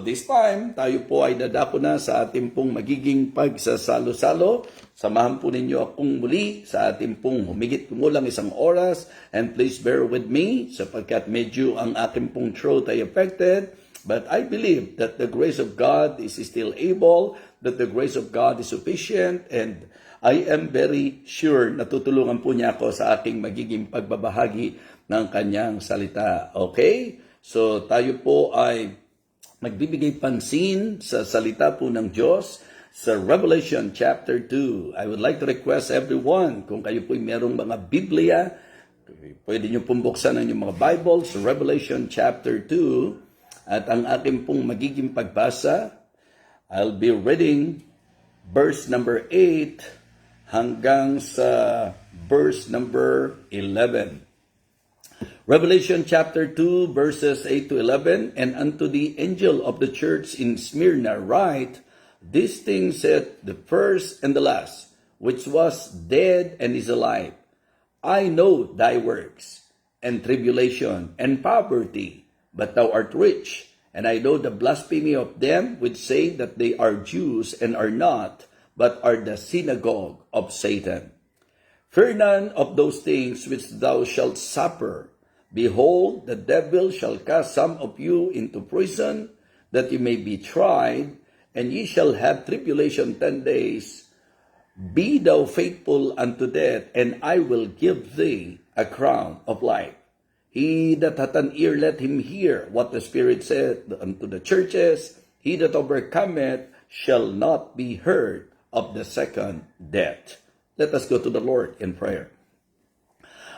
This time, tayo po ay dadako na sa ating pong magiging pagsasalo-salo. Samahan po ninyo akong muli sa ating pong humigit kumulang 1 oras. And please bear with me sapagkat medyo ang aking pong throat ay affected. But I believe that the grace of God is still able, that the grace of God is sufficient, and I am very sure na tutulungan po niya ako sa aking magiging pagbabahagi ng kanyang salita. Okay? So tayo po ay magbibigay pansin sa salita po ng Diyos sa Revelation chapter 2. I would like to request everyone, kung kayo po'y merong mga Biblia, pwede nyo pong buksan ang inyong mga Bibles, Revelation chapter 2, at ang aking pong magiging pagbasa, I'll be reading verse number 8 hanggang sa verse number 11. Revelation chapter 2 verses 8 to 11, and unto the angel of the church in Smyrna write, these things said the first and the last, which was dead and is alive. I know thy works, and tribulation, and poverty, but thou art rich. And I know the blasphemy of them which say that they are Jews and are not, but are the synagogue of Satan. Fear none of those things which thou shalt suffer. Behold, the devil shall cast some of you into prison, that ye may be tried, and ye shall have tribulation 10 days. Be thou faithful unto death, and I will give thee a crown of life. He that hath an ear, let him hear what the Spirit said unto the churches. He that overcometh shall not be hurt of the second death. Let us go to the Lord in prayer.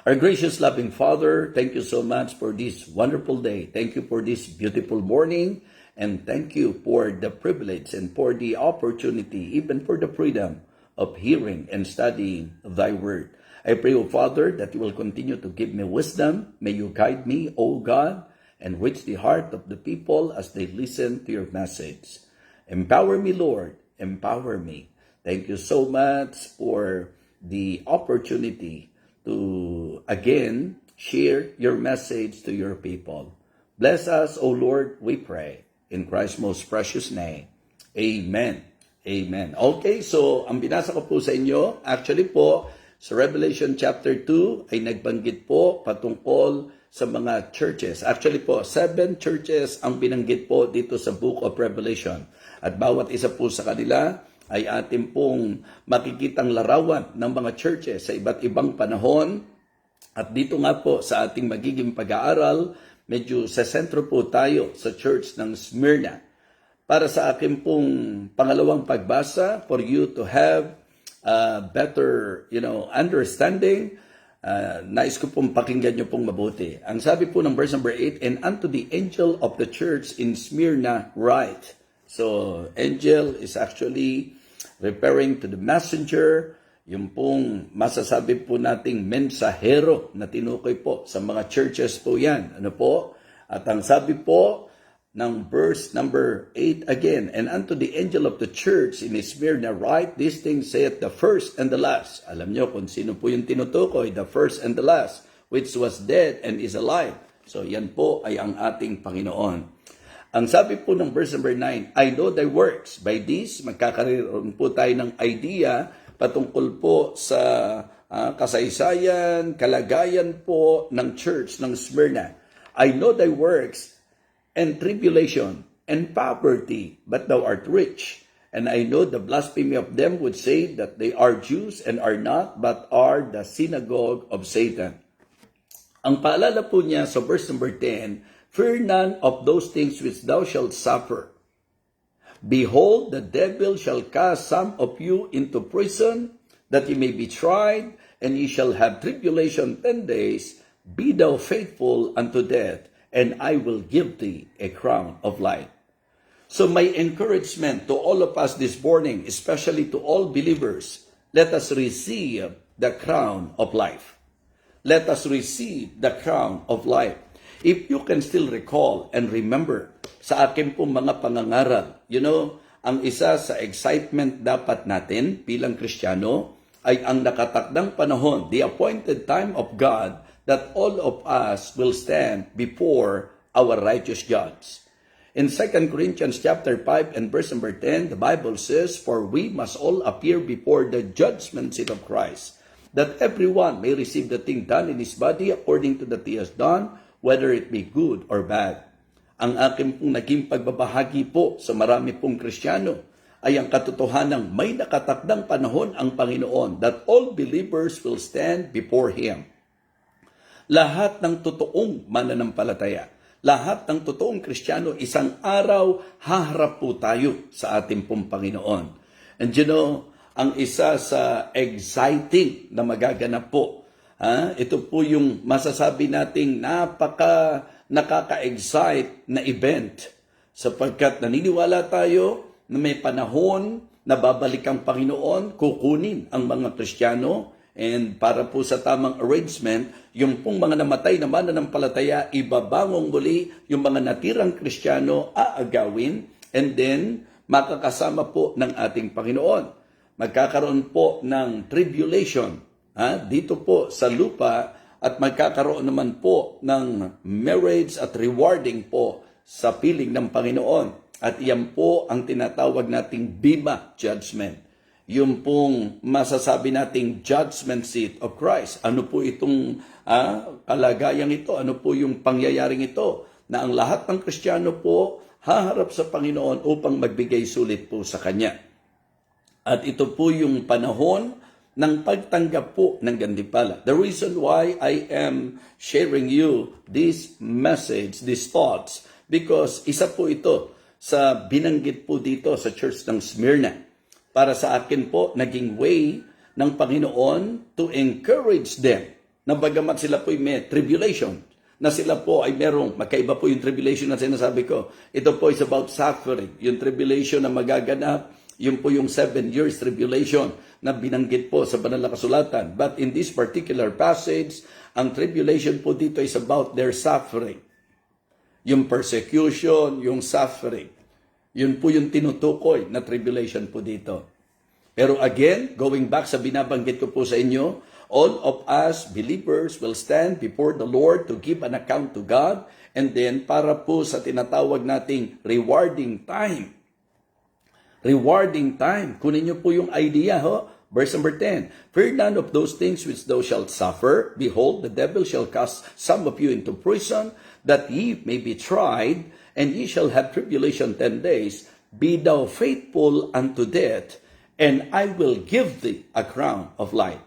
Our gracious, loving Father, thank you so much for this wonderful day. Thank you for this beautiful morning. And thank you for the privilege and for the opportunity, even for the freedom of hearing and studying thy word. I pray, O Father, that you will continue to give me wisdom. May you guide me, O God, and reach the heart of the people as they listen to your message. Empower me, Lord. Empower me. Thank you so much for the opportunity to again share your message to your people. Bless us, O Lord, we pray. In Christ's most precious name. Amen. Amen. Okay, so ang binasa ko po sa inyo, actually po, sa Revelation chapter 2 ay nagbanggit po patungkol sa mga churches. Actually po, 7 churches ang binanggit po dito sa Book of Revelation. At bawat isa po sa kanila ay ating pong makikitang larawan ng mga churches sa iba't ibang panahon. At dito nga po sa ating magiging pag-aaral, medyo sa sentro po tayo sa church ng Smyrna. Para sa akin pong pangalawang pagbasa, for you to have better understanding, nais ko pong pakinggan nyo pong mabuti. Ang sabi po ng verse number 8, and unto the angel of the church in Smyrna write. So, angel is actually referring to the messenger, yung pong masasabi po nating mensahero na tinukoy po sa mga churches po yan. Ano po? At ang sabi po ng verse number 8 again, and unto the angel of the church in Smyrna write, these things saith the first and the last. Alam nyo kung sino po yung tinutukoy, the first and the last, which was dead and is alive. So yan po ay ang ating Panginoon. Ang sabi po ng verse number 9, I know thy works. By this, magkakaroon po tayo ng idea patungkol po sa kasaysayan, kalagayan po ng church ng Smyrna. I know thy works and tribulation and poverty, but thou art rich. And I know the blasphemy of them which say that they are Jews and are not, but are the synagogue of Satan. Ang paalala po niya sa verse number 10, fear none of those things which thou shalt suffer. Behold, the devil shall cast some of you into prison, that ye may be tried, and ye shall have tribulation 10 days. Be thou faithful unto death, and I will give thee a crown of life. So my encouragement to all of us this morning, especially to all believers, let us receive the crown of life. Let us receive the crown of life. If you can still recall and remember sa akin pong mga pangangaral, ang isa sa excitement dapat natin bilang Kristiyano ay ang nakatakdang panahon, the appointed time of God, that all of us will stand before our righteous judge. In 2 Corinthians chapter 5 and verse number 10, the Bible says, "For we must all appear before the judgment seat of Christ, that everyone may receive the thing done in his body according to that he has done, whether it be good or bad." Ang aking pong naging pagbabahagi po sa marami pong Kristiyano ay ang katotohanang may nakatakdang panahon ang Panginoon that all believers will stand before Him. Lahat ng totoong mananampalataya, lahat ng totoong Kristiyano, isang araw haharap po tayo sa ating pong Panginoon. And you know, ang isa sa exciting na magaganap po, ito po yung masasabi nating nakaka-excite na event, sapagkat naniniwala tayo na may panahon na babalik ang Panginoon, kukunin ang mga Kristiyano, and para po sa tamang arrangement, yung pong mga namatay na mananampalataya, ibabangong muli, yung mga natirang Kristiyano, aagawin, and then makakasama po ng ating Panginoon. Magkakaroon po ng tribulation dito po sa lupa, at magkakaroon naman po ng marriage at rewarding po sa piling ng Panginoon. At iyan po ang tinatawag nating Bema Judgment. Yung pong masasabi nating judgment seat of Christ. Ano po itong kalagayang ito? Ano po yung pangyayaring ito? Na ang lahat ng Kristiyano po haharap sa Panginoon upang magbigay sulit po sa Kanya. At ito po yung panahon ng pagtanggap po ng gantimpala. The reason why I am sharing you this message, these thoughts, because isa po ito sa binanggit po dito sa church ng Smyrna. Para sa akin po, naging way ng Panginoon to encourage them na bagamat sila po may tribulation, na sila po ay merong, magkaiba po yung tribulation na sinasabi ko. Ito po is about suffering. Yung tribulation na magaganap, yun po yung 7 years tribulation na binanggit po sa banal na kasulatan. But in this particular passage, ang tribulation po dito is about their suffering. Yung persecution, yung suffering. Yun po yung tinutukoy na tribulation po dito. Pero again, going back sa binabanggit ko po sa inyo, all of us believers will stand before the Lord to give an account to God, and then para po sa tinatawag nating rewarding time. Rewarding time. Kunin niyo po yung idea, Verse number 10, "Fear none of those things which thou shalt suffer. Behold, the devil shall cast some of you into prison, that ye may be tried, and ye shall have tribulation 10 days. Be thou faithful unto death, and I will give thee a crown of life."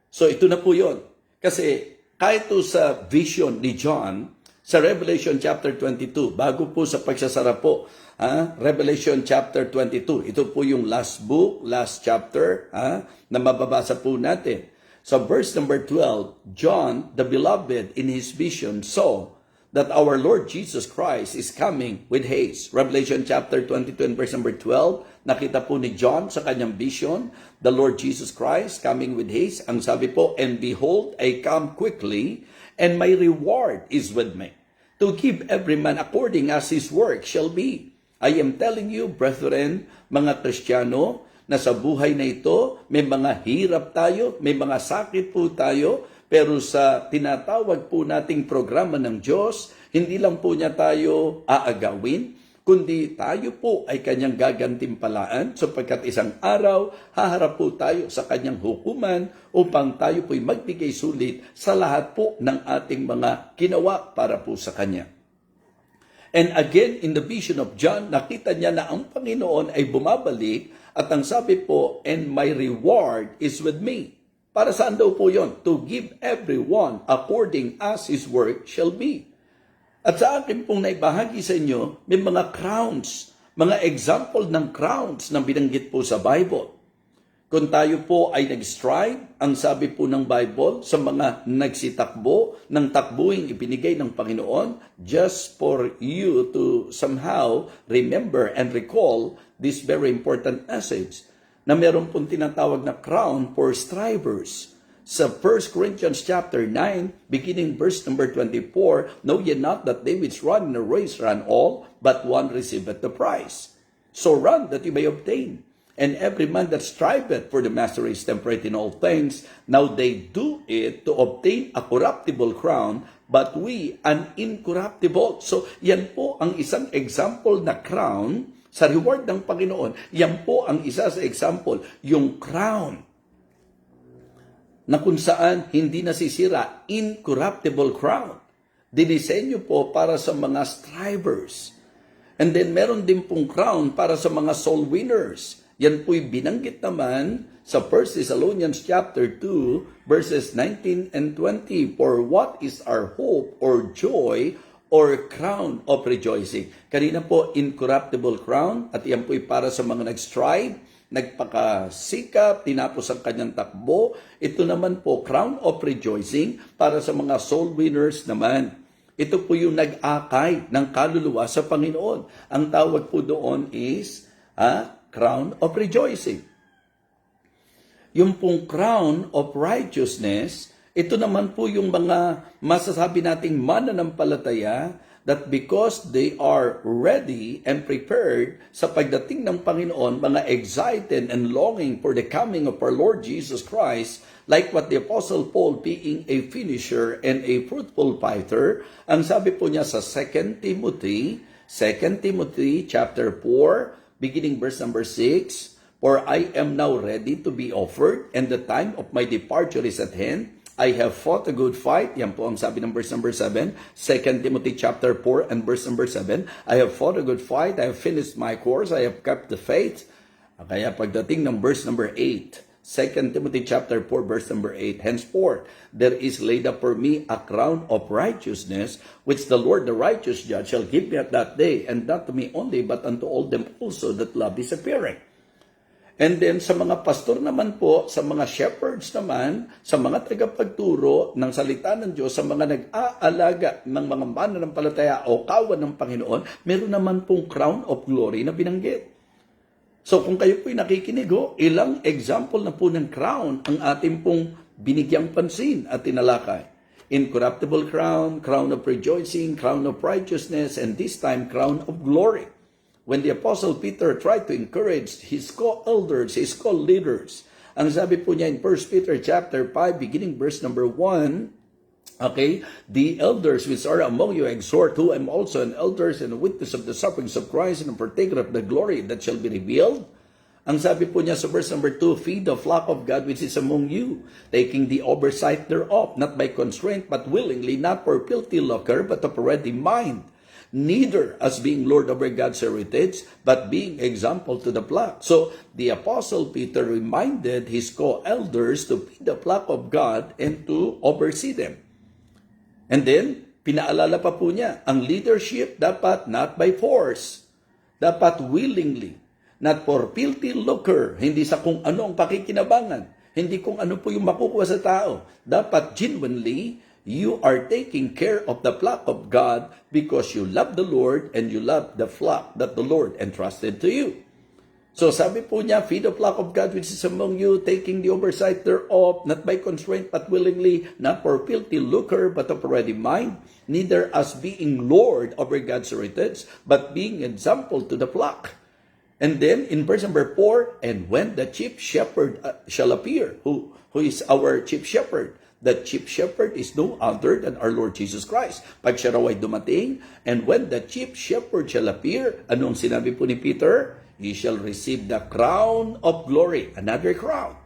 So ito na po yun. Kasi kahit to sa vision ni John, sa Revelation chapter 22, bago po sa pagsasara po, Revelation chapter 22, ito po yung last book, last chapter, na mababasa po natin. So verse number 12, "John, the beloved, in his vision saw that our Lord Jesus Christ is coming with haste." Revelation chapter 22 and verse number 12, nakita po ni John sa kanyang vision, the Lord Jesus Christ coming with haste. Ang sabi po, "And behold, I come quickly, and my reward is with me, to give every man according as his work shall be." I am telling you, brethren, mga Kristiyano, na sa buhay na ito, may mga hirap tayo, may mga sakit po tayo, pero sa tinatawag po nating programa ng Diyos, hindi lang po niya tayo aagawin, kundi tayo po ay kanyang gagantimpalaan, sapagkat isang araw, haharap po tayo sa kanyang hukuman upang tayo po'y magbigay sulit sa lahat po ng ating mga ginawa para po sa kanya. And again, in the vision of John, nakita niya na ang Panginoon ay bumabalik, at ang sabi po, "And my reward is with me." Para saan daw po yon? To give everyone according as his work shall be. At sa akin pong naibahagi sa inyo, may mga crowns, mga example ng crowns na binanggit po sa Bible. Kung tayo po ay nag-strive, ang sabi po ng Bible, sa mga nagsitakbo, ng takbuing ibinigay ng Panginoon, just for you to somehow remember and recall this very important message, na meron pong tinatawag na crown for strivers. Sa 1 Corinthians chapter 9, beginning verse number 24, "Know ye not that they which run in a race run all, but one receiveth the prize? So run that you may obtain. And every man that striveth for the master is temperate in all things. Now they do it to obtain a corruptible crown, but we an incorruptible. So, yan po ang isang example na crown sa reward ng Panginoon. Yan po ang isa sa example, yung crown na kung saan hindi nasisira, incorruptible crown. Dinisenyo po para sa mga strivers. And then meron din pong crown para sa mga soul winners. Yan po'y binanggit naman sa 1 Thessalonians chapter 2 verses 19 and 20. For what is our hope or joy or crown of rejoicing? Kanina po, incorruptible crown, at yan po'y para sa mga nag-strive, nagpakasikap, tinapos ang kanyang takbo. Ito naman po, crown of rejoicing para sa mga soul winners naman. Ito po yung nag-akay ng kaluluwa sa Panginoon. Ang tawag po doon is crown of rejoicing. Yung pong crown of righteousness, ito naman po yung mga masasabi nating mananampalataya that because they are ready and prepared sa pagdating ng Panginoon, mga excited and longing for the coming of our Lord Jesus Christ, like what the Apostle Paul, being a finisher and a fruitful fighter, ang sabi po niya sa 2 Timothy chapter 4, beginning verse number 6, For I am now ready to be offered, and the time of my departure is at hand. I have fought a good fight. Yan po ang sabi ng verse number 7. 2 Timothy chapter 4 and verse number 7. I have fought a good fight. I have finished my course. I have kept the faith. Kaya pagdating ng verse number 8, 2 Timothy chapter 4 verse number 8, henceforth there is laid up for me a crown of righteousness, which the Lord the righteous judge shall give me at that day, and not to me only, but unto all them also that love his appearing. And then sa mga pastor naman po, sa mga shepherds naman, sa mga tagapagturo ng salita ng Diyos, sa mga nag-aalaga ng mga mananampalataya o kawan ng Panginoon, meron naman pong crown of glory na binanggit. So kung kayo po'y nakikinig, ilang example na po ng crown ang ating pong binigyang pansin at tinalakay. Incorruptible crown, crown of rejoicing, crown of righteousness, and this time, crown of glory. When the Apostle Peter tried to encourage his co-elders, his co-leaders, ang sabi po niya in 1 Peter chapter 5, beginning verse number 1, okay, the elders which are among you exhort, who am also an elder and a witness of the sufferings of Christ and a partaker of the glory that shall be revealed. Ang sabi po niya sa verse number 2, feed the flock of God which is among you, taking the oversight thereof, not by constraint, but willingly, not for filthy lucre, but of a ready mind, neither as being Lord over God's heritage, but being example to the flock. So, the Apostle Peter reminded his co-elders to feed the flock of God and to oversee them. And then, pinaalala pa po niya, ang leadership dapat not by force, dapat willingly, not for filthy lucre, hindi sa kung ano ang pakikinabangan, hindi kung ano po yung makukuha sa tao. Dapat genuinely, you are taking care of the flock of God because you love the Lord and you love the flock that the Lord entrusted to you. So sabi po niya, feed the flock of God which is among you, taking the oversight thereof, not by constraint but willingly, not for filthy lucre but of a ready mind, neither as being Lord over God's heritage, but being example to the flock. And then in verse number 4, and when the chief shepherd shall appear, who is our chief shepherd? The chief shepherd is no other than our Lord Jesus Christ. Pag siya raw ay dumating, and when the chief shepherd shall appear, anong sinabi po ni Peter? He shall receive the crown of glory. Another crown.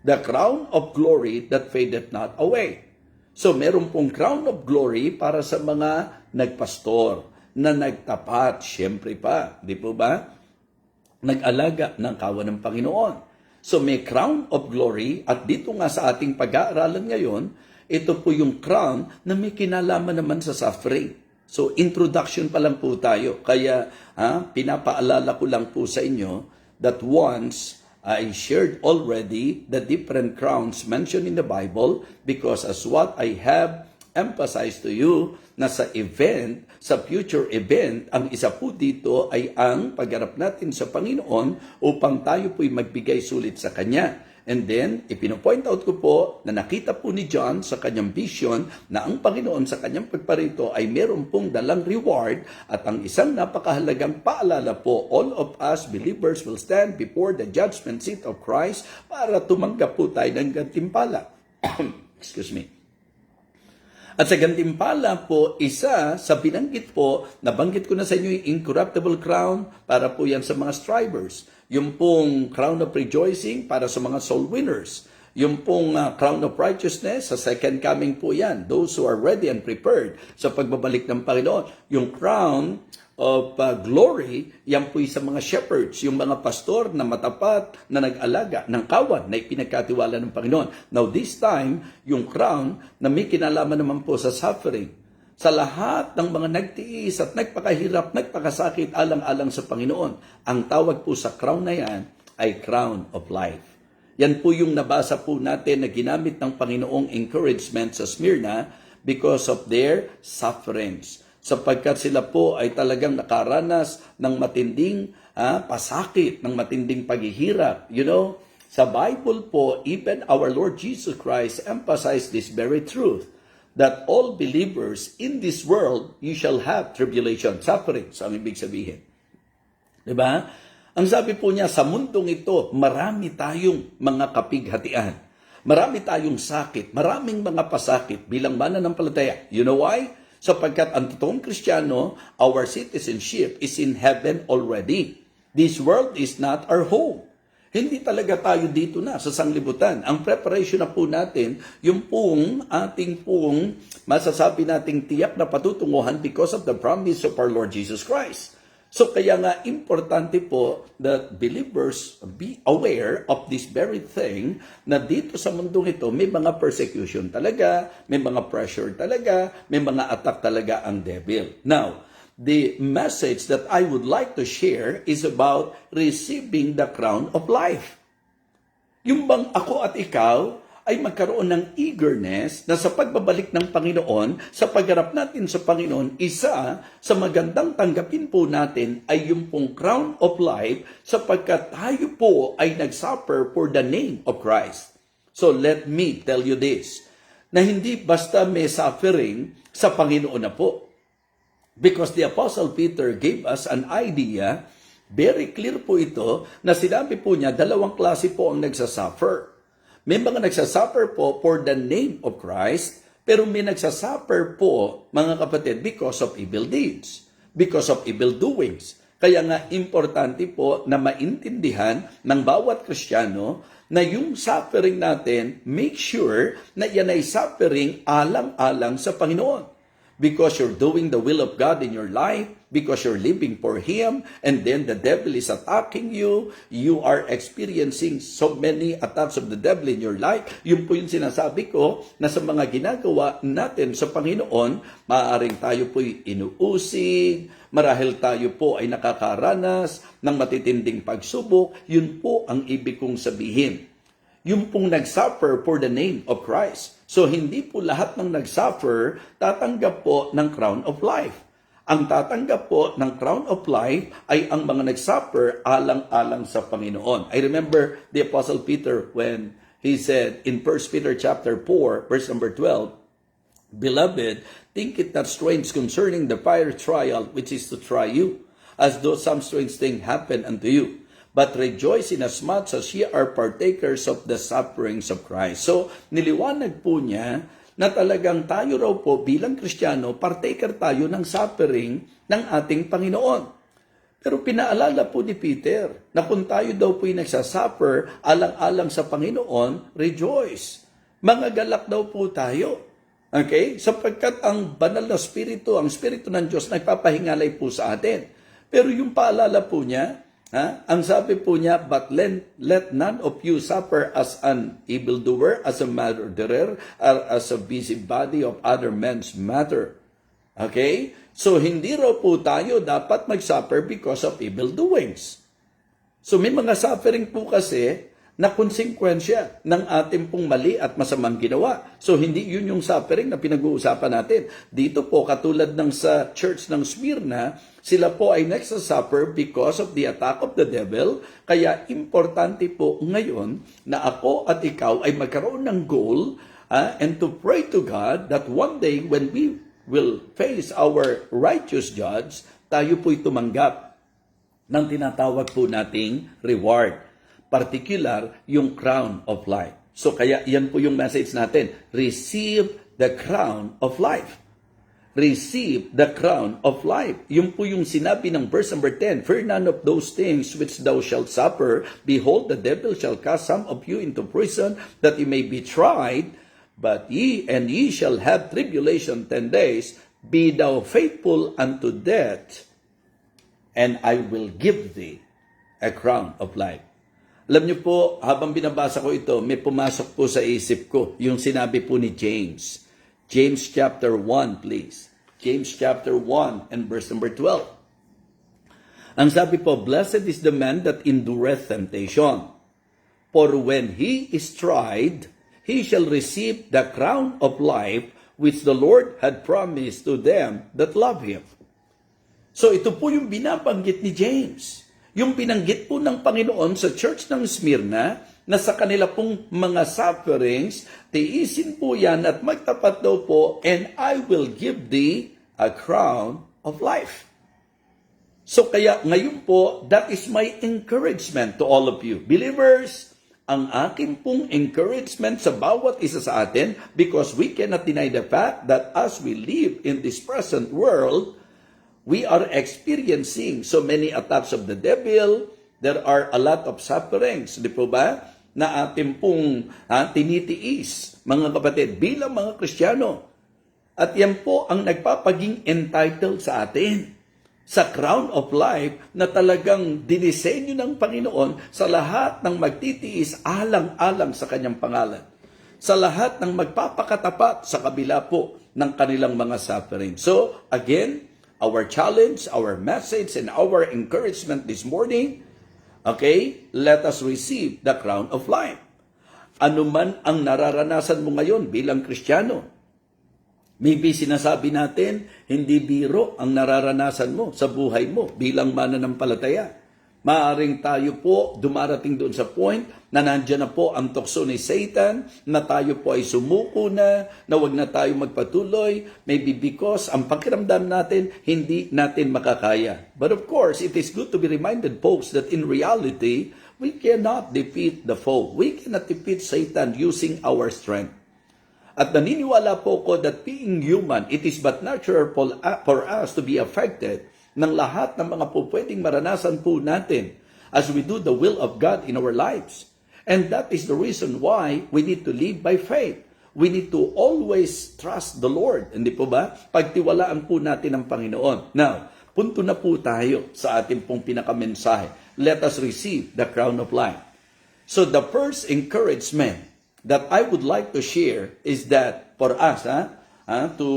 The crown of glory that fadeth not away. So meron pong crown of glory para sa mga nagpastor, na nagtapat, syempre pa, di po ba? Nag-alaga ng kawan ng Panginoon. So may crown of glory, at dito nga sa ating pag-aaralan ngayon, ito po yung crown na may kinalaman naman sa suffering. So introduction pa lang po tayo. Kaya pinapaalala ko lang po sa inyo that once I shared already the different crowns mentioned in the Bible, because as what I have emphasized to you, na sa event, sa future event, ang isa po dito ay ang pagharap natin sa Panginoon upang tayo po'y magbigay sulit sa Kanya. And then, ipino-point out ko po na nakita po ni John sa kanyang vision na ang Panginoon sa kanyang pagparito ay meron pong dalang reward, at ang isang napakahalagang paalala po, all of us believers will stand before the judgment seat of Christ para tumanggap po tayo ng gantimpala. Excuse me. At sa gantimpala po, isa sa binanggit po, nabanggit ko na sa inyo yung incorruptible crown para po yan sa mga strivers. Yung pong crown of rejoicing para sa mga soul winners. Yung pong crown of righteousness, sa second coming po yan. Those who are ready and prepared sa pagbabalik ng Panginoon. Yung crown of glory, yan po sa mga shepherds, yung mga pastor na matapat na nag-alaga ng kawan na ipinagkatiwala ng Panginoon. Now this time, yung crown na may kinalaman naman po sa suffering. Sa lahat ng mga nagtiis at nagpakahirap, nagpakasakit alang-alang sa Panginoon, ang tawag po sa crown na yan ay crown of life. Yan po yung nabasa po natin na ginamit ng Panginoong encouragement sa Smyrna because of their sufferings. Sapagkat sila po ay talagang nakaranas ng matinding pasakit, ng matinding paghihirap. You know, sa Bible po, even our Lord Jesus Christ emphasized this very truth, that all believers in this world, you shall have tribulation, suffering, ang ibig sabihin. Diba? Ang sabi po niya, sa mundong ito, marami tayong mga kapighatian. Marami tayong sakit, maraming mga pasakit bilang mananampalataya. You know why? Sapagkat ang totoong Kristiyano, our citizenship is in heaven already. This world is not our home. Hindi talaga tayo dito na sa sanglibutan. Ang preparation na po natin, yung pong ating pong masasabi nating tiyak na patutunguhan because of the promise of our Lord Jesus Christ. So kaya nga importante po that believers be aware of this very thing na dito sa mundong ito may mga persecution talaga, may mga pressure talaga, may mga attack talaga ang devil. Now, the message that I would like to share is about receiving the crown of life. Yung bang ako at ikaw ay magkaroon ng eagerness na sa pagbabalik ng Panginoon, sa pagharap natin sa Panginoon, isa sa magandang tanggapin po natin ay yung pong crown of life sapagkat tayo po ay nagsuffer for the name of Christ. So let me tell you this, na hindi basta may suffering sa Panginoon na po. Because the Apostle Peter gave us an idea, very clear po ito, na sinabi po niya, dalawang klase po ang nagsasuffer. May mga nagsasuffer po for the name of Christ, pero may nagsasuffer po, mga kapatid, because of evil deeds, because of evil doings. Kaya nga, importante po na maintindihan ng bawat Kristiyano na yung suffering natin, make sure na yan ay suffering alang-alang sa Panginoon. Because you're doing the will of God in your life, because you're living for Him, and then the devil is attacking you, you are experiencing so many attacks of the devil in your life. Yun po yung sinasabi ko na sa mga ginagawa natin sa Panginoon, maaaring tayo po'y inuusig, marahil tayo po ay nakakaranas ng matitinding pagsubok, yun po ang ibig kong sabihin. Yung pong nagsuffer for the name of Christ. So, hindi po lahat ng nagsuffer tatanggap po ng crown of life. Ang tatanggap po ng crown of life ay ang mga nagsuffer alang-alang sa Panginoon. I remember the Apostle Peter when he said in 1 Peter chapter 4, verse number 12, Beloved, think it not strange concerning the fire trial which is to try you, as though some strange thing happened unto you. But rejoice inasmuch as ye are partakers of the sufferings of Christ. So, niliwanag po niya na talagang tayo raw po bilang Kristiyano, partaker tayo ng suffering ng ating Panginoon. Pero pinaalala po ni Peter na kung tayo daw po'y nagsasuffer alang-alang sa Panginoon, rejoice. Mga galak daw po tayo. Okay? Sapagkat ang banal na Espiritu, ang Espiritu ng Diyos, nagpapahingalay po sa atin. Pero yung paalala po niya, ang sabi po niya, but let none of you suffer as an evildoer, as a murderer, or as a busybody of other men's matter. Okay? So, hindi raw po tayo dapat mag-suffer because of evil doings. So, may mga suffering po kasi na konsekwensya ng ating pong mali at masamang ginawa. So, hindi yun yung suffering na pinag-uusapan natin. Dito po, katulad ng sa church ng Smyrna, sila po ay nagsasuffer because of the attack of the devil. Kaya, importante po ngayon na ako at ikaw ay magkaroon ng goal and to pray to God that one day when we will face our righteous judge, tayo po'y tumanggap ng tinatawag po nating reward. Particular, yung crown of life. So kaya yan po yung message natin. Receive the crown of life. Receive the crown of life. Yun po yung sinabi ng verse number 10. Fear none of those things which thou shalt suffer. Behold, the devil shall cast some of you into prison, that ye may be tried. But ye shall have tribulation 10 days. Be thou faithful unto death, and I will give thee a crown of life. Alam niyo po, habang binabasa ko ito, may pumasok po sa isip ko yung sinabi po ni James. James chapter 1, please. James chapter 1 and verse number 12. Ang sabi po, blessed is the man that endureth temptation. For when he is tried, he shall receive the crown of life which the Lord had promised to them that love Him. So ito po yung binabanggit ni James. Yung binanggit po ng Panginoon sa church ng Smyrna, na sa kanila pong mga sufferings, tiisin po yan at magtapat daw po, and I will give thee a crown of life. So kaya ngayon po, that is my encouragement to all of you. Believers, ang akin pong encouragement sa bawat isa sa atin, because we cannot deny the fact that as we live in this present world, we are experiencing so many attacks of the devil. There are a lot of sufferings, di po ba? Na ating pong tinitiis, mga kapatid, bilang mga Kristiyano. At yan po ang nagpapaging entitled sa atin sa crown of life na talagang dinisenyo ng Panginoon sa lahat ng magtitiis alang-alang sa kanyang pangalan. Sa lahat ng magpapakatapat sa kabila po ng kanilang mga suffering. So, again, our challenge, our message, and our encouragement this morning, okay, let us receive the crown of life. Ano man ang nararanasan mo ngayon bilang Kristiyano, maybe sinasabi natin, hindi biro ang nararanasan mo sa buhay mo bilang mananampalataya. Maaring tayo po dumarating doon sa point na nandiyan na po ang tukso ni Satan, na tayo po ay sumuko na wag na tayo magpatuloy, maybe because ang pakiramdam natin, hindi natin makakaya. But of course, it is good to be reminded, folks, that in reality, we cannot defeat the foe. We cannot defeat Satan using our strength. At naniniwala po ko that being human, it is but natural for us to be affected ng lahat ng mga po pwedeng maranasan po natin as we do the will of God in our lives. And that is the reason why we need to live by faith. We need to always trust the Lord. Hindi po ba? Pagtiwalaan po natin ang Panginoon. Now, punto na po tayo sa ating pong pinakamensahe. Let us receive the crown of life. So the first encouragement that I would like to share is that for us to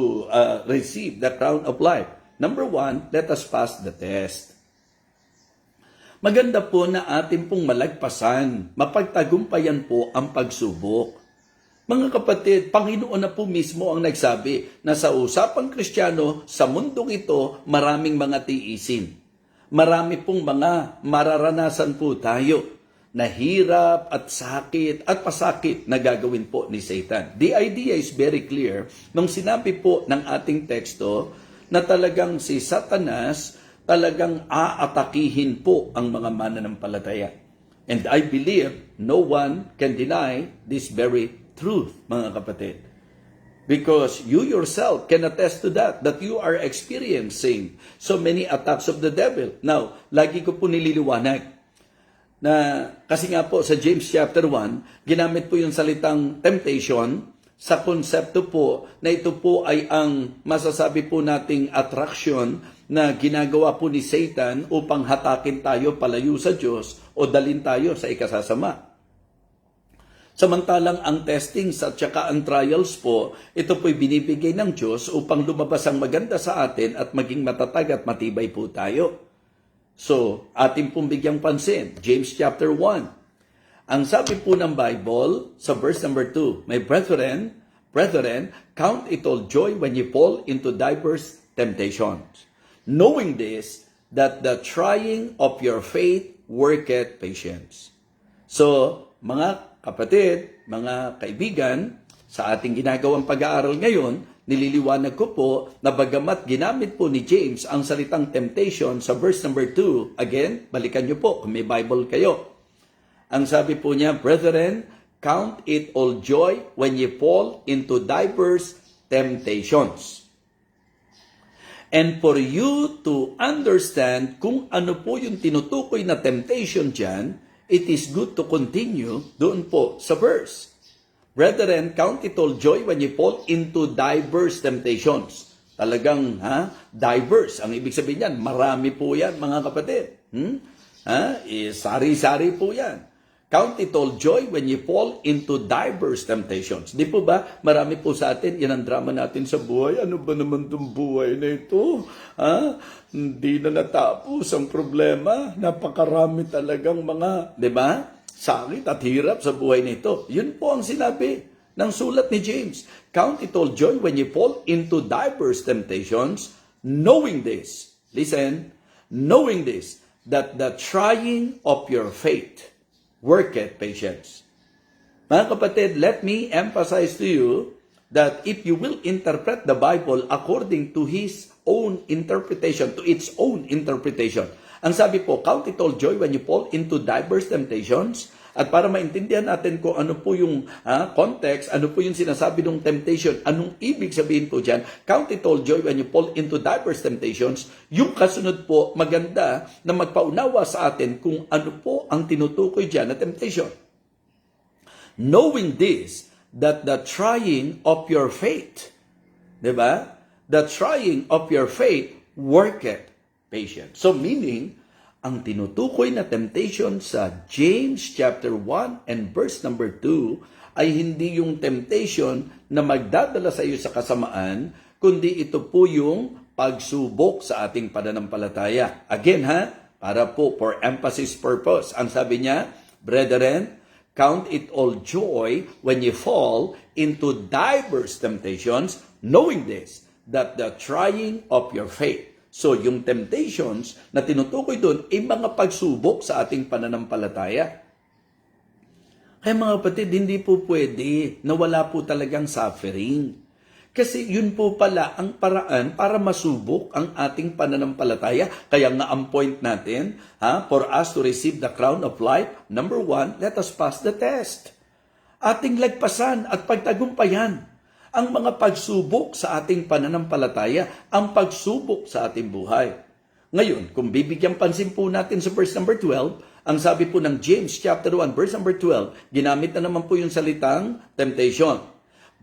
receive the crown of life. Number one, let us pass the test. Maganda po na atin pong malagpasan, mapagtagumpayan po ang pagsubok. Mga kapatid, Panginoon na po mismo ang nagsabi na sa usapang Kristiyano, sa mundong ito, maraming mga tiisin. Marami pong mga mararanasan po tayo na hirap at sakit at pasakit na gagawin po ni Satan. The idea is very clear. Nung sinabi po ng ating teksto na talagang si Satanas talagang aatakihin po ang mga mananampalataya. And I believe no one can deny this very truth, mga kapatid. Because you yourself can attest to that you are experiencing so many attacks of the devil. Now, lagi ko po nililiwanag na kasi nga po sa James chapter 1, ginamit po yung salitang temptation sa konsepto po na ito po ay ang masasabi po nating attraction na ginagawa po ni Satan upang hatakin tayo palayo sa Diyos o dalin tayo sa ikasasama. Samantalang ang testings at saka ang trials po, ito po'y binibigay ng Diyos upang lumabas ang maganda sa atin at maging matatag at matibay po tayo. So, ating pong bigyang pansin, James chapter 1. Ang sabi po ng Bible sa verse number 2, My brethren, count it all joy when you fall into diverse temptations, knowing this, that the trying of your faith worketh patience. So, mga kapatid, mga kaibigan, sa ating ginagawang pag-aaral ngayon, nililiwanag ko po na bagamat ginamit po ni James ang salitang temptation sa verse number 2, again, balikan nyo po kung may Bible kayo. Ang sabi po niya, Brethren, count it all joy when ye fall into diverse temptations. And for you to understand kung ano po yung tinutukoy na temptation dyan, it is good to continue doon po sa verse. Brethren, count it all joy when you fall into diverse temptations. Talagang, diverse. Ang ibig sabihin yan, marami po yan, mga kapatid. Sari-sari po yan. Count it all joy when you fall into diverse temptations. Di po ba, marami po sa atin, yan ang drama natin sa buhay. Ano ba naman itong buhay na ito? Hindi na natapos ang problema. Napakarami talagang mga, di ba, sakit at hirap sa buhay nito. Yun po ang sinabi ng sulat ni James. Count it all joy when you fall into diverse temptations, knowing this, listen, knowing this, that the trying of your faith worketh patience. Mga kapatid, let me emphasize to you that if you will interpret the Bible according to his own interpretation, to its own interpretation, ang sabi po, count it all joy when you fall into diverse temptations. At para maintindihan natin kung ano po yung context, ano po yung sinasabi ng temptation, anong ibig sabihin po dyan, count it all joy when you fall into diverse temptations, yung kasunod po, maganda na magpaunawa sa atin kung ano po ang tinutukoy dyan na temptation. Knowing this, that the trying of your faith, diba? The trying of your faith worketh patience. So meaning, ang tinutukoy na temptation sa James chapter 1 and verse number 2 ay hindi yung temptation na magdadala sa iyo sa kasamaan, kundi ito po yung pagsubok sa ating pananampalataya. Again para po for emphasis purpose. Ang sabi niya, brethren, count it all joy when you fall into diverse temptations, knowing this, that the trying of your faith. So, yung temptations na tinutukoy doon ay mga pagsubok sa ating pananampalataya. Kaya mga kapatid, hindi po pwede na wala po talagang suffering. Kasi yun po pala ang paraan para masubok ang ating pananampalataya. Kaya nga ang point natin, for us to receive the crown of life, number 1, let us pass the test. Ating lagpasan at pagtagumpayan ang mga pagsubok sa ating pananampalataya, ang pagsubok sa ating buhay. Ngayon, kung bibigyan pansin po natin sa verse number 12, ang sabi po ng James chapter 1, verse number 12, ginamit na naman po yung salitang temptation.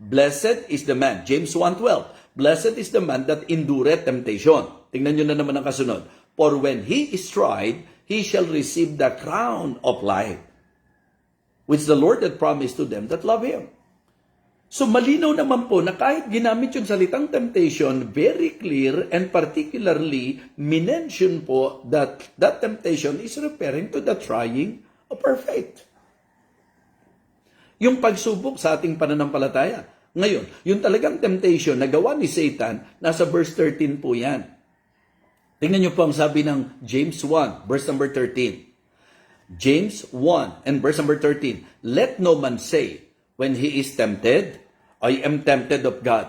Blessed is the man, James 1:12, blessed is the man that endureth temptation. Tingnan nyo na naman ang kasunod. For when he is tried, he shall receive the crown of life, which the Lord had promised to them that love him. So malinaw naman po na kahit ginamit yung salitang temptation, very clear and particularly minention po that that temptation is referring to the trying of our faith. Yung pagsubok sa ating pananampalataya. Ngayon, yung talagang temptation na gawa ni Satan, nasa verse 13 po yan. Tingnan niyo po ang sabi ng James 1, verse number 13. James 1 and verse number 13, let no man say, when he is tempted, I am tempted of God.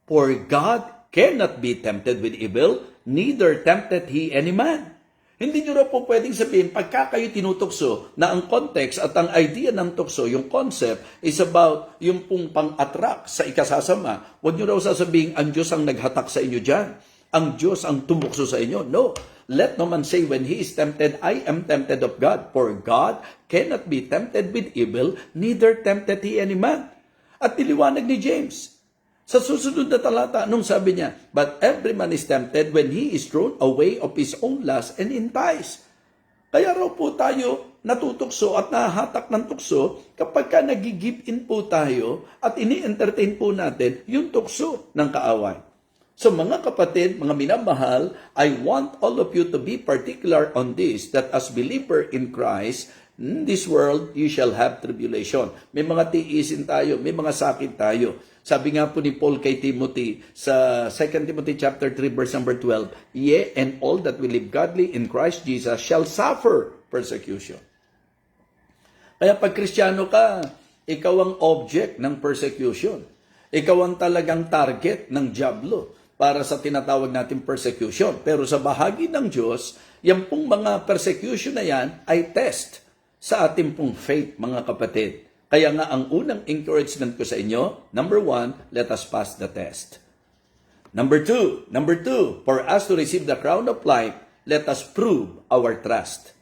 For God cannot be tempted with evil, neither tempted he any man. Hindi nyo na po pwedeng sabihin, pagka kayo tinutukso, na ang context at ang idea ng tukso, yung concept, is about yung pong pang-attract sa ikasasama. Huwag nyo raw sasabihin, ang Diyos ang naghatak sa inyo dyan. Ang Diyos ang tumukso sa inyo. No. Let no man say, when he is tempted, I am tempted of God. For God cannot be tempted with evil, neither tempted he any man. At niliwanag ni James. Sa susunod na talata, anong sabi niya? But every man is tempted when he is thrown away of his own lust and enticed. Kaya raw po tayo natutukso at nahahatak ng tukso kapag ka nag-give in po tayo at ini-entertain po natin yung tukso ng kaaway. So mga kapatid, mga minamahal, I want all of you to be particular on this, that as believer in Christ, in this world, you shall have tribulation. May mga tiisin tayo, may mga sakit tayo. Sabi nga po ni Paul kay Timothy sa 2 Timothy chapter 3 verse number 12, yea, and all that will live godly in Christ Jesus shall suffer persecution. Kaya pag Kristiyano ka, ikaw ang object ng persecution. Ikaw ang talagang target ng dyablo para sa tinatawag nating persecution. Pero sa bahagi ng Diyos, yan pong mga persecution na yan ay test sa ating pong faith, mga kapatid. Kaya nga ang unang encouragement ko sa inyo, number 1, let us pass the test. Number two, for us to receive the crown of life, let us prove our trust.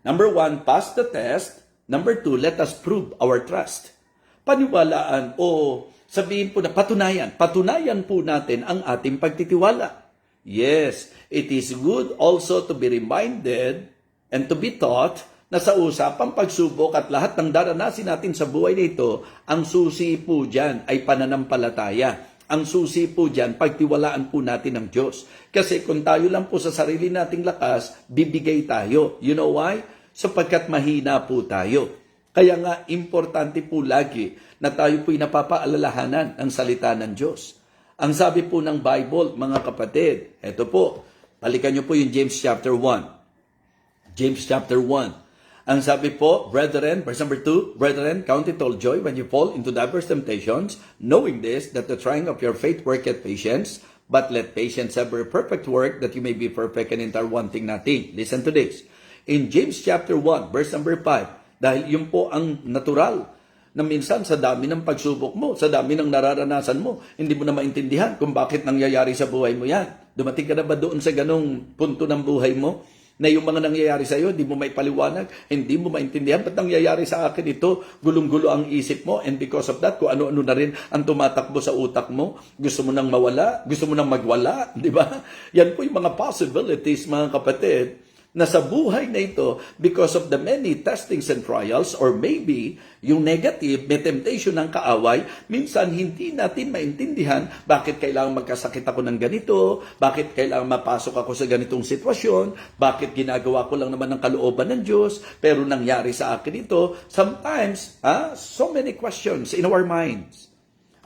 Number 1, pass the test. Number 2, let us prove our trust. Paniwalaan o sabihin po na patunayan po natin ang ating pagtitiwala. Yes, it is good also to be reminded and to be taught na sa usapang pagsubok at lahat ng daranasin natin sa buhay nito, ang susi po dyan ay pananampalataya. Ang susi po dyan, pagtiwalaan po natin ng Diyos. Kasi kung tayo lang po sa sarili nating lakas, bibigay tayo. You know why? Sapagkat mahina po tayo. Kaya nga, importante po lagi na tayo po'y napapaalalahanan ng salita ng Diyos. Ang sabi po ng Bible, mga kapatid, eto po, balikan nyo po yung James chapter 1. James chapter 1. Ang sabi po, brethren, verse number 2, brethren, count it all joy when you fall into diverse temptations, knowing this, that the trying of your faith worketh patience, but let patience have her perfect work, that you may be perfect and entire wanting nothing. Listen to this. In James chapter 1, verse number 5, dahil yun po ang natural, na minsan sa dami ng pagsubok mo, sa dami ng nararanasan mo, hindi mo na maintindihan kung bakit nangyayari sa buhay mo yan. Dumating ka na ba doon sa ganong punto ng buhay mo? Na yung mga nangyayari sa iyo, hindi mo maipaliwanag, hindi mo maintindihan, ba't nangyayari sa akin ito? Gulong-gulo ang isip mo, and because of that, kung ano-ano na rin ang tumatakbo sa utak mo, gusto mo nang mawala, gusto mo nang magwala, di ba? Yan po yung mga possibilities, mga kapatid, na sa buhay na ito, because of the many testings and trials, or maybe yung negative, may temptation ng kaaway, minsan hindi natin maintindihan bakit kailangan magkasakit ako ng ganito, bakit kailangan mapasok ako sa ganitong sitwasyon, bakit ginagawa ko lang naman ng kalooban ng Diyos, pero nangyari sa akin ito. Sometimes, so many questions in our minds.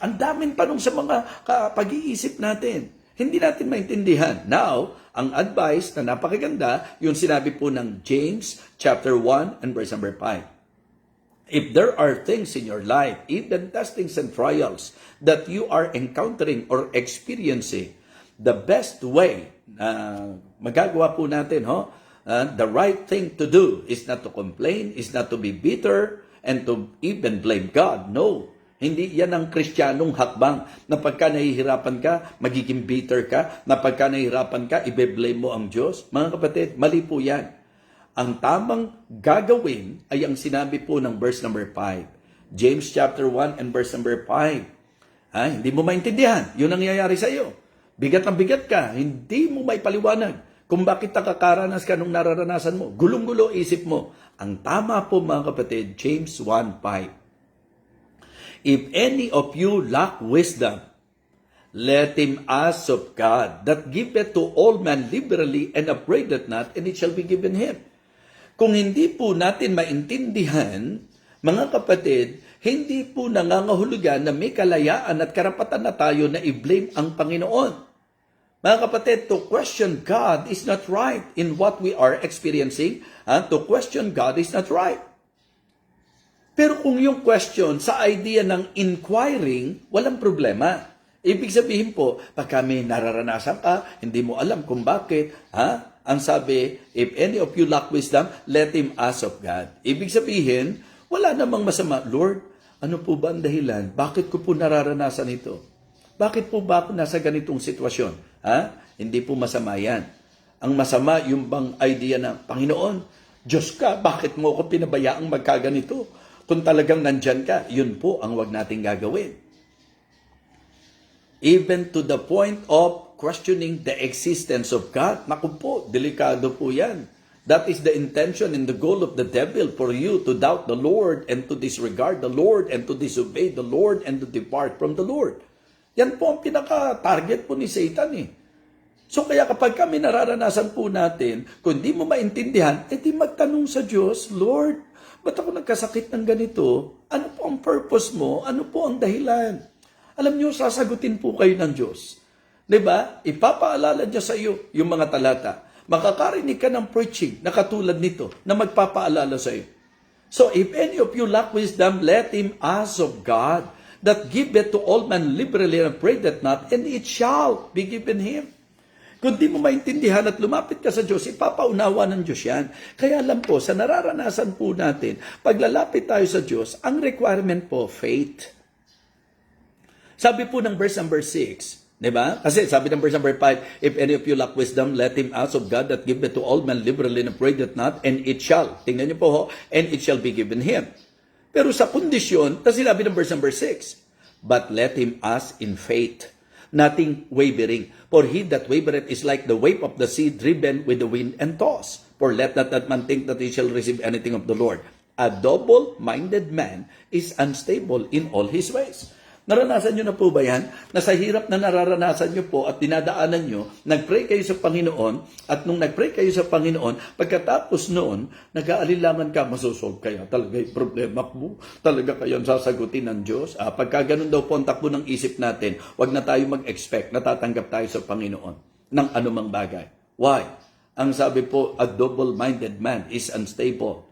Ang daming tanong sa mga pag-iisip natin. Hindi natin maintindihan. Now, ang advice na napakaganda, yung sinabi po ng James chapter 1 and verse number 5. If there are things in your life, even testings and trials, that you are encountering or experiencing, the best way na magagawa po natin, the right thing to do is not to complain, is not to be bitter, and to even blame God. No. Hindi yan ang Kristiyanong hakbang na pagka nahihirapan ka, magiging bitter ka, na pagka nahihirapan ka, ibe-blame mo ang Diyos. Mga kapatid, mali po yan. Ang tamang gagawin ay ang sinabi po ng verse number 5. James chapter 1 and verse number 5. Hindi mo maintindihan. Yun ang nangyayari sa iyo. Bigat ang bigat ka. Hindi mo maipaliwanag kung bakit nakakaranas ka nung nararanasan mo. Gulong-gulo isip mo. Ang tama po mga kapatid, James 1:5. If any of you lack wisdom, let him ask of God, that giveth to all men liberally and upbraideth not, and it shall be given him. Kung hindi po natin maintindihan, mga kapatid, hindi po nangangahulugan na may kalayaan at karapatan na tayo na i-blame ang Panginoon. Mga kapatid, to question God is not right in what we are experiencing. To question God is not right. Pero kung yung question sa idea ng inquiring, walang problema. Ibig sabihin po, pag kami nararanasan ka, hindi mo alam kung bakit, ang sabi, if any of you lack wisdom, let him ask of God. Ibig sabihin, wala namang masama. Lord, ano po ba ang dahilan? Bakit ko po nararanasan ito? Bakit po ba ako nasa ganitong sitwasyon? Hindi po masama yan. Ang masama, yung bang idea na, Panginoon, Diyos ka, bakit mo ako pinabayaang magkaganito? Kung talagang nandyan ka, yun po ang wag nating gagawin. Even to the point of questioning the existence of God. Naku po, delikado po yan. That is the intention and the goal of the devil, for you to doubt the Lord and to disregard the Lord and to disobey the Lord and to depart from the Lord. Yan po ang pinaka-target po ni Satan eh. So kaya kapag kami nararanasan po natin, kung di mo maintindihan, di magtanong sa Diyos, Lord, ba't ako nagkasakit ng ganito? Ano po ang purpose mo? Ano po ang dahilan? Alam niyo, sasagutin po kayo ng Diyos. Diba? Ipapaalala niya sa iyo yung mga talata. Makakarinig ka ng preaching na katulad nito na magpapaalala sa iyo. So, if any of you lack wisdom, let him ask of God, that giveth to all men liberally and upbraideth not, and it shall be given him. Kung di mo maintindihan at lumapit ka sa Diyos, ipapaunawa ng Diyos yan. Kaya lang po, sa nararanasan po natin, paglalapit tayo sa Diyos, ang requirement po, faith. Sabi po ng verse number 6, di ba? Kasi sabi ng verse number 5, if any of you lack wisdom, let him ask of God that giveth to all men liberally and upbraideth not, and it shall. Tingnan niyo po ho, and it shall be given him. Pero sa kondisyon, tapos sinabi ng verse number 6, but let him ask in faith, nothing wavering. For he that wavereth is like the wave of the sea driven with the wind and tossed. For let not that man think that he shall receive anything of the Lord. A double-minded man is unstable in all his ways. Naranasan nyo na po ba yan? Na sa hirap na nararanasan nyo po at dinadaanan nyo, nag-pray kayo sa Panginoon, at nung nag-pray kayo sa Panginoon, pagkatapos noon, nag-aalilangan ka, masosolve kaya talaga yung problema mo, talaga kayo ang sasagutin ng Diyos. Pagka ganun daw po ang takbo ng isip natin, wag na tayo mag-expect, natatanggap tayo sa Panginoon ng anumang bagay. Why? Ang sabi po, a double-minded man is unstable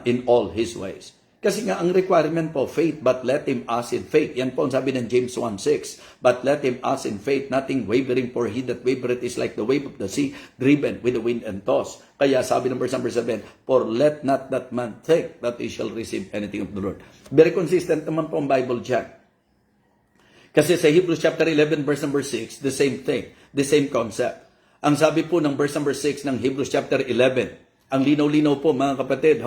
in all his ways. Kasi nga, ang requirement po, faith, but let him ask in faith. Yan po ang sabi ng James 1:6. But let him ask in faith, nothing wavering, for he that wavereth is like the wave of the sea, driven with the wind and tossed. Kaya sabi ng verse number 7, for let not that man think that he shall receive anything of the Lord. Very consistent naman po ang Bible dyan. Kasi sa Hebrews chapter 11, verse number 6, the same thing, the same concept. Ang sabi po ng verse number 6 ng Hebrews chapter 11, ang linaw-linaw po mga kapatid,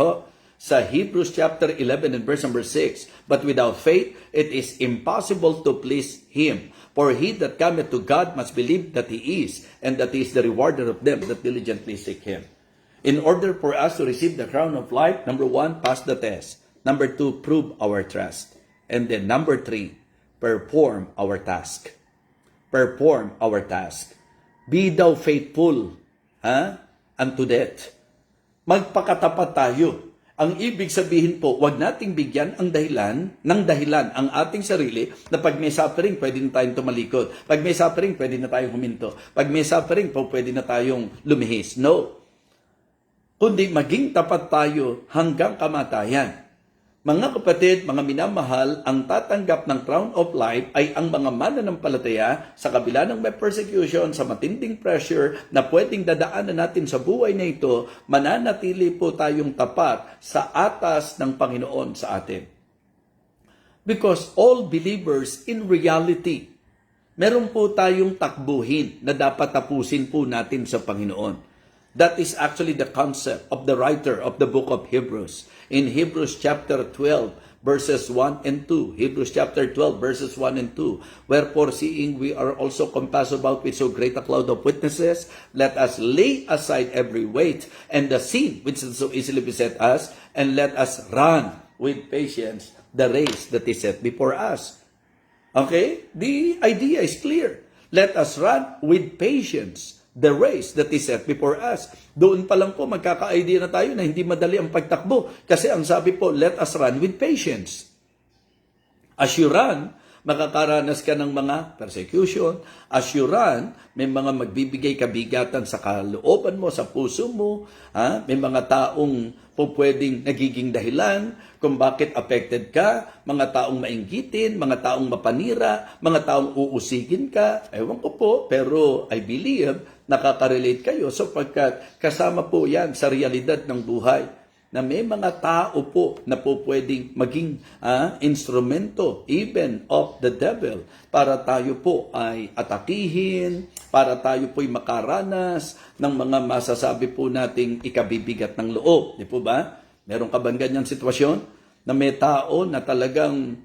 sa Hebrews chapter 11 and verse number 6, but without faith it is impossible to please Him. For he that cometh to God must believe that He is, and that He is the rewarder of them that diligently seek Him. In order for us to receive the crown of life, number 1, pass the test. Number 2, prove our trust. And then number 3, perform our task. Perform our task. Be thou faithful unto death. Magpakatapat tayo. Ang ibig sabihin po, wag nating bigyan ang dahilan ang ating sarili na pag may suffering, pwede na tayong tumalikod. Pag may suffering, pwede na tayong huminto. Pag may suffering po, pwede na tayong lumihis. No. Kundi maging tapat tayo hanggang kamatayan. Mga kapatid, mga minamahal, ang tatanggap ng crown of life ay ang mga mananampalataya sa kabila ng may persecution, sa matinding pressure na pwedeng dadaanan natin sa buhay na ito, mananatili po tayong tapat sa atas ng Panginoon sa atin. Because all believers in reality, meron po tayong takbuhin na dapat tapusin po natin sa Panginoon. That is actually the concept of the writer of the book of Hebrews. In Hebrews chapter 12, verses 1 and 2. Hebrews chapter 12, verses 1 and 2. Wherefore, seeing we are also compassed about with so great a cloud of witnesses, let us lay aside every weight and the sin which so easily beset us, and let us run with patience the race that is set before us. Okay? The idea is clear. Let us run with patience the race that is set before us. Doon pa lang po magkaka-idea na tayo na hindi madali ang pagtakbo. Kasi ang sabi po, let us run with patience. As you run, makakaranas ka ng mga persecution. As you run, may mga magbibigay kabigatan sa kalooban mo, sa puso mo. May mga taong po pwedeng nagiging dahilan kung bakit affected ka, mga taong mainggitin, mga taong mapanira, mga taong uusigin ka. Ewan ko po, pero I believe nakaka-relate kayo sapagkat kasama po yan sa realidad ng buhay na may mga tao po na po pwedeng maging instrumento even of the devil para tayo po ay atakihin, para tayo po'y makaranas ng mga masasabi po nating ikabibigat ng loob. Di po ba? Meron ka bang ganyang sitwasyon na may tao na talagang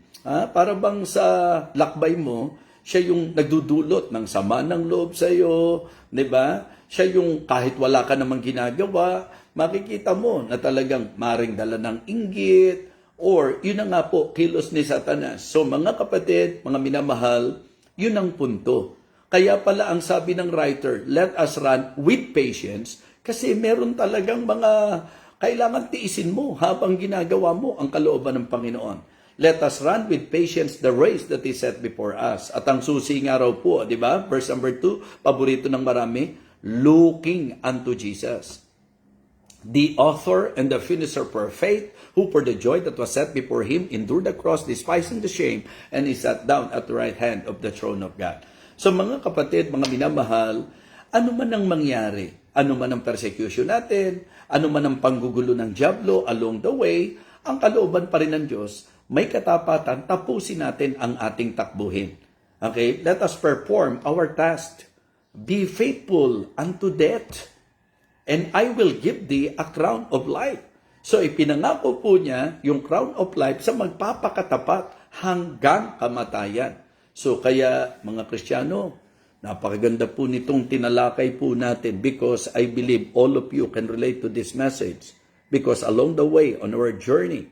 para bang sa lakbay mo, siya yung nagdudulot ng sama ng loob sa iyo, 'di ba? Siya yung kahit wala ka namang ginagawa, makikita mo na talagang maring dala ng inggit or yun na nga po kilos ni Satanas. So mga kapatid, mga minamahal, yun ang punto. Kaya pala ang sabi ng writer, let us run with patience kasi meron talagang mga kailangan tiisin mo habang ginagawa mo ang kalooban ng Panginoon. Let us run with patience the race that is set before us. At ang susi nga raw po, di ba? Verse number 2, paborito ng marami, looking unto Jesus, the author and the finisher of our faith, who for the joy that was set before him endured the cross, despising the shame, and is sat down at the right hand of the throne of God. So mga kapatid, mga minamahal, Ano man ang mangyari, ano man ang persecution natin, ano man ang panggugulo ng diablo along the way, ang kalooban pa rin ng Diyos, may katapatan, tapusin natin ang ating takbuhin. Okay? Let us perform our task. Be faithful unto death, and I will give thee a crown of life. So ipinangako po niya yung crown of life sa magpapakatapat hanggang kamatayan. So kaya mga Kristiyano, napakaganda po nitong tinalakay po natin because I believe all of you can relate to this message. Because along the way, on our journey,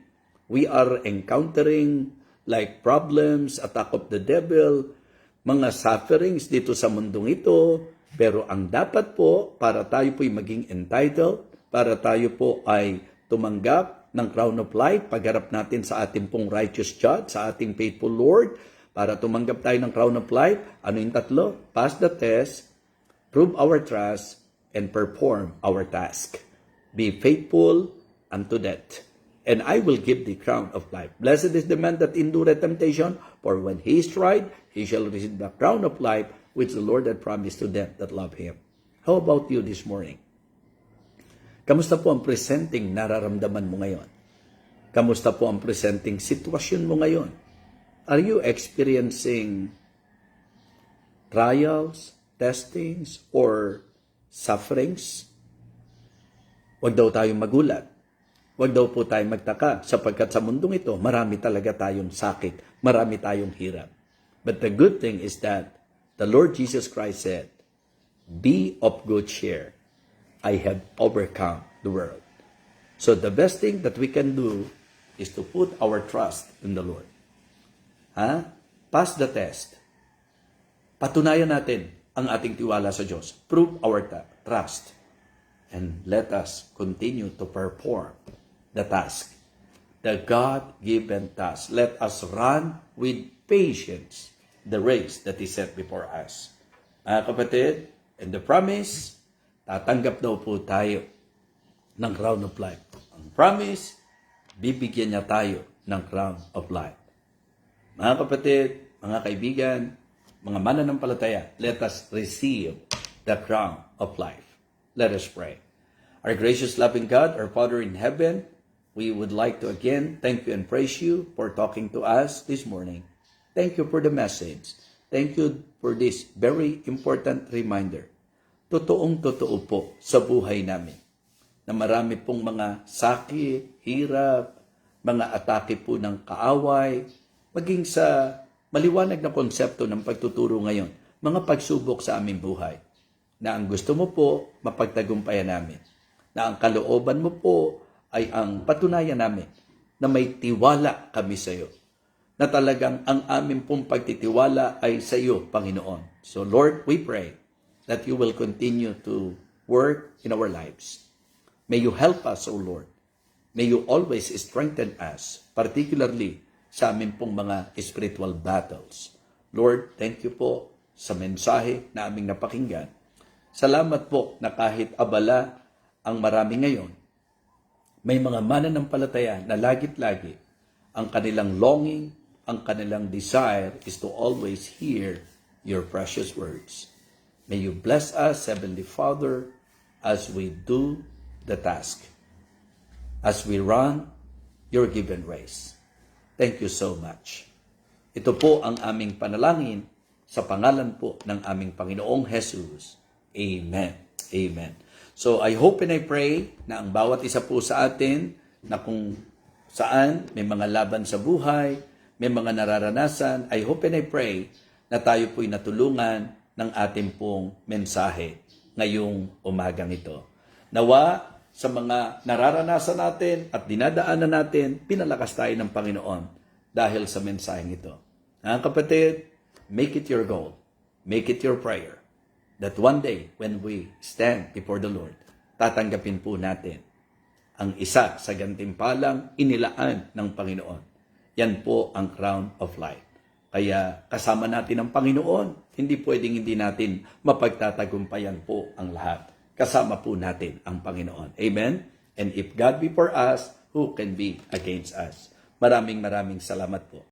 we are encountering like problems, attack of the devil, mga sufferings dito sa mundong ito. Pero ang dapat po, para tayo po'y maging entitled, para tayo po ay tumanggap ng crown of life, pagharap natin sa ating pong righteous judge, sa ating faithful Lord, para tumanggap tayo ng crown of life, ano yung tatlo? Pass the test, prove our trust, and perform our task. Be faithful unto death, and I will give the crown of life. Blessed is the man that endureth temptation, for when he is tried, he shall receive the crown of life, which the Lord had promised to them that love him. How about you this morning? Kamusta po ang presenting nararamdaman mo ngayon? Kamusta po ang presenting sitwasyon mo ngayon? Are you experiencing trials, testings, or sufferings? Huwag daw tayong magulat. Huwag daw po tayong magtaka sapagkat sa mundong ito, marami talaga tayong sakit, marami tayong hirap. But the good thing is that the Lord Jesus Christ said, "Be of good cheer. I have overcome the world." So the best thing that we can do is to put our trust in the Lord. Pass the test. Patunayan natin ang ating tiwala sa Diyos. Prove our trust. And let us continue to perform the task. The God-given task. Let us run with patience the race that is set before us. Mga kapatid, and the promise, tatanggap daw po tayo ng crown of life. Ang promise, bibigyan niya tayo ng crown of life. Mga kapatid, mga kaibigan, mga mananampalataya, let us receive the crown of life. Let us pray. Our gracious, loving God, our Father in heaven, we would like to again thank you and praise you for talking to us this morning. Thank you for the message. Thank you for this very important reminder. Totoong-totoo po sa buhay namin na marami pong mga sakit, hirap, mga atake po ng kaaway, maging sa maliwanag na konsepto ng pagtuturo ngayon, mga pagsubok sa aming buhay, na ang gusto mo po, mapagtagumpayan namin, na ang kalooban mo po ay ang patunayan namin na may tiwala kami sa iyo, na talagang ang aming pong pagtitiwala ay sa iyo, Panginoon. So Lord, we pray that you will continue to work in our lives. May you help us, O Lord. May you always strengthen us, particularly sa amin pong mga spiritual battles. Lord, thank you po sa mensahe na aming napakinggan. Salamat po na kahit abala ang marami ngayon, may mga mananampalataya na lagit-lagi ang kanilang longing, ang kanilang desire is to always hear your precious words. May you bless us, Heavenly Father, as we do the task, as we run your given race. Thank you so much. Ito po ang aming panalangin sa pangalan po ng aming Panginoong Jesus. Amen. Amen. So I hope and I pray na ang bawat isa po sa atin na kung saan may mga laban sa buhay, may mga nararanasan, I hope and I pray na tayo po'y natulungan ng ating pong mensahe ngayong umagang ito. Nawa sa mga nararanasan natin at dinadaanan natin, pinalakas tayo ng Panginoon dahil sa mensaheng ito. Mga kapatid, make it your goal, make it your prayer, that one day when we stand before the Lord, tatanggapin po natin ang isa sa gantimpalang inilaan ng Panginoon. Yan po ang crown of life. Kaya kasama natin ang Panginoon, hindi pwedeng hindi natin mapagtatagumpayan po ang lahat. Kasama po natin ang Panginoon. Amen? And if God be for us, who can be against us? Maraming salamat po.